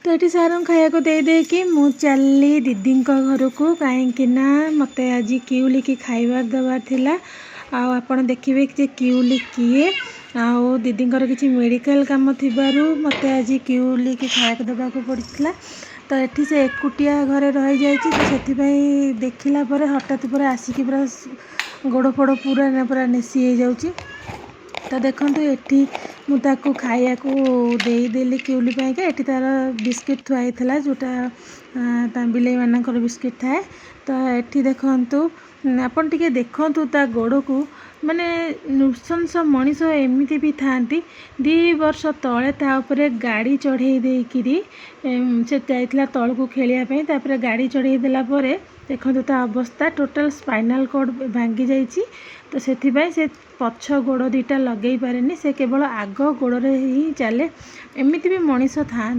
तो ये सार खाया देदेकि मु चली दीदी घर को कहीं मते आज किउली की खाइबार देवार थिला। आपण देखिए कि किउली किए आउ दीदी किसी मेडिकल काम थिबारु मते आज किउली की खाया देवा पड़ता। तो ये से एकुटिया घरे रही जाइए तो से देखला हठात पूरा आसिक पूरा गोड़ फोड़ पूरा पूरा नेसी हो जाऊँगी। तो देखो ये मुझे खाया देदेली किउली ये तार बिस्किट थुआई जोटा बिलाई मानकर बिस्किट थाए। तो ये देखु आपन टिके देखु ता गोड़ को माने नृशंस मनीष एमती भी था 2 वर्ष तले ताऊपर गाड़ी चढ़े देकरी से जाइला तल को खेलियापी तापर गाड़ी चढ़े देला देखो ता अवस्था टोटल स्पाइनल कॉर्ड भांगी जाइए। तो से पछ गोड़ 2टा लगे पारे से केवल आग गोड़े ही चले एमती भी मनीष था।